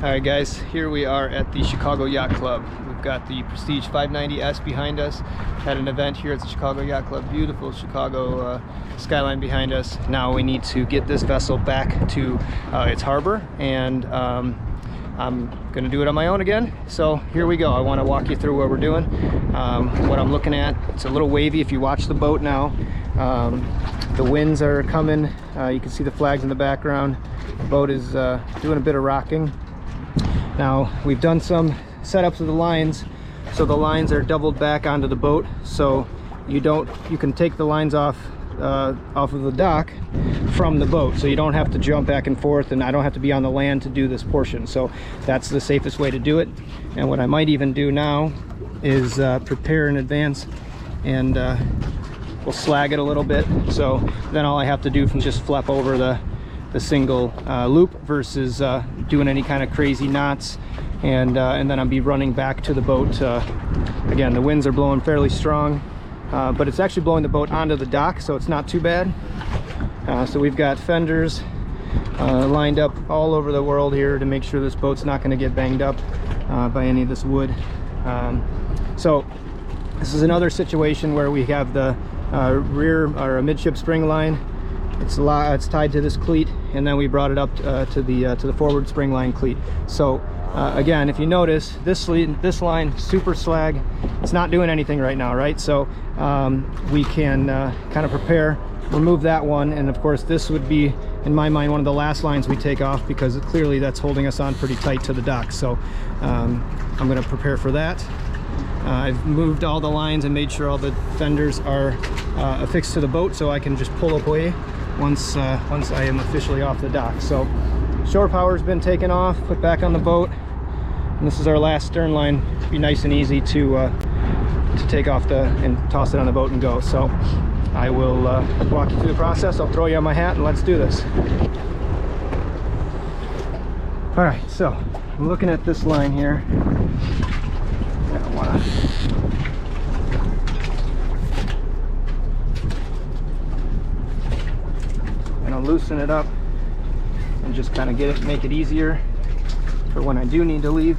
Alright guys, here we are at the Chicago Yacht Club. We've got the Prestige 590S behind us. Had an event here at the Chicago Yacht Club. Beautiful Chicago skyline behind us. Now we need to get this vessel back to its harbor, and I'm gonna do it on my own again. So here we go. I want to walk you through what we're doing. What I'm looking at, it's a little wavy if you watch the boat now. The winds are coming. You can see the flags in the background. The boat is doing a bit of rocking. Now we've done some setups of the lines, so the lines are doubled back onto the boat, so you can take the lines off of the dock from the boat, so you don't have to jump back and forth, and I don't have to be on the land to do this portion. So that's the safest way to do it. And what I might even do now is prepare in advance, and we'll slag it a little bit, so then all I have to do is just flap over the single loop versus doing any kind of crazy knots, and then I'll be running back to the boat. Again, the winds are blowing fairly strong, but it's actually blowing the boat onto the dock, so it's not too bad. So we've got fenders lined up all over the world here to make sure this boat's not going to get banged up by any of this wood. So this is another situation where we have the rear or a midship spring line. It's tied to this cleat, and then we brought it up to the forward spring line cleat. So again, if you notice, this line super slag, it's not doing anything right now, right? So we can kind of prepare, remove that one, and of course this would be, in my mind, one of the last lines we take off, because clearly that's holding us on pretty tight to the dock. So I'm going to prepare for that. I've moved all the lines and made sure all the fenders are affixed to the boat, so I can just pull away once I am officially off the dock. So shore power's been taken off, put back on the boat, and this is our last stern line. It'll be nice and easy to take off and toss it on the boat and go. So I will walk you through the process. I'll throw you on my hat and let's do this. All right, so I'm looking at this line here. I want to loosen it up and just kind of make it easier for when I do need to leave.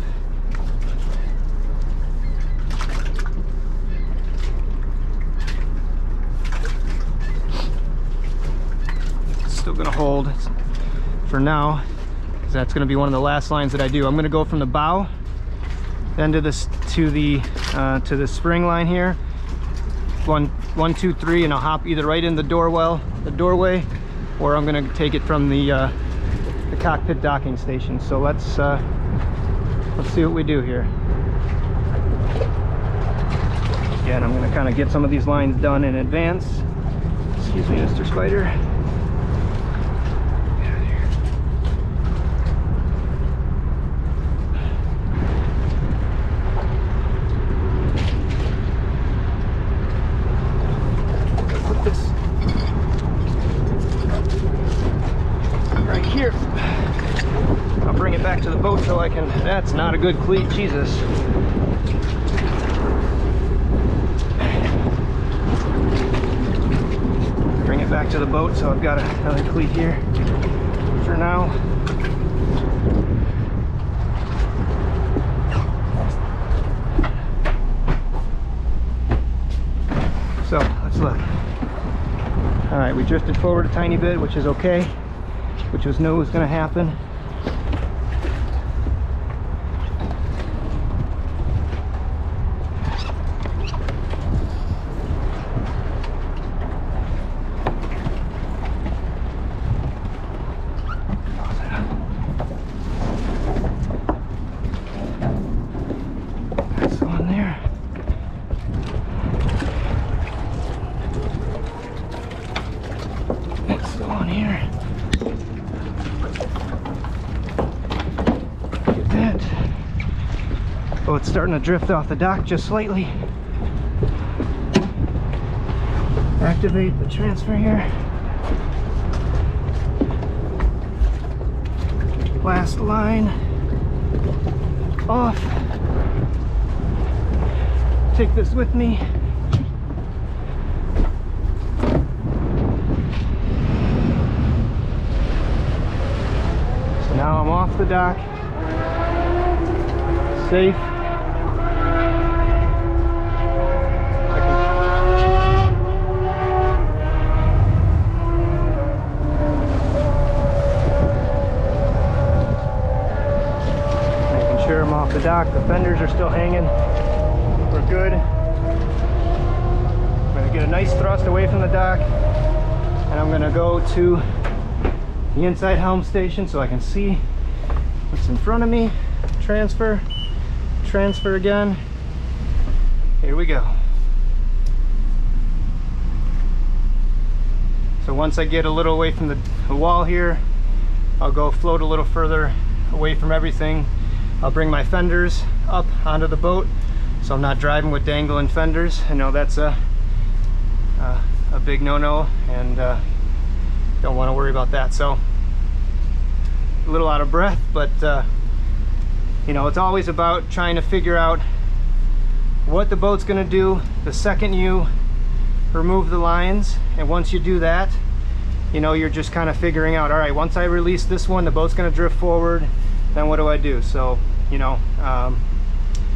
It's still going to hold for now, because that's going to be one of the last lines that I do. I'm going to go from the bow then to the spring line here, one, two, three, and I'll hop either right in the doorway, or I'm going to take it from the cockpit docking station. So let's see what we do here. Again, I'm going to kind of get some of these lines done in advance. Excuse me, Mr. Spider. Back to the boat so I can, that's not a good cleat, Jesus. Bring it back to the boat, so I've got another cleat here for now. So let's look. All right, we drifted forward a tiny bit, which is okay, which was knew was going to happen. Oh, it's starting to drift off the dock just slightly. Activate the transfer here. Last line off. Take this with me. So now I'm off the dock. safe. Making sure I'm off the dock. The fenders are still hanging. We're good. I'm going to get a nice thrust away from the dock, and I'm going to go to the inside helm station so I can see what's in front of me. Transfer, transfer again. Here we go. So once I get a little away from the wall here, I'll go float a little further away from everything. I'll bring my fenders up onto the boat so I'm not driving with dangling fenders. I know that's a big no-no, and don't want to worry about that. So a little out of breath, but you know, it's always about trying to figure out what the boat's going to do the second you remove the lines. And once you do that, you know, you're just kind of figuring out, all right, once I release this one, the boat's going to drift forward, then what do I do? So, you know,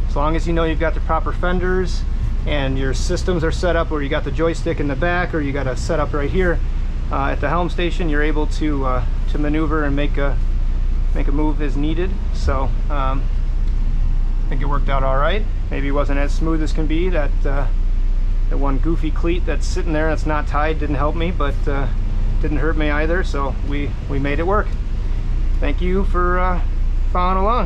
as long as you know you've got the proper fenders and your systems are set up where you got the joystick in the back, or you got a setup right here at the helm station, you're able to maneuver and make a move as needed. So I think it worked out all right. Maybe it wasn't as smooth as can be. That the one goofy cleat that's sitting there that's not tied didn't help me, but didn't hurt me either. So we made it work. Thank you for following along.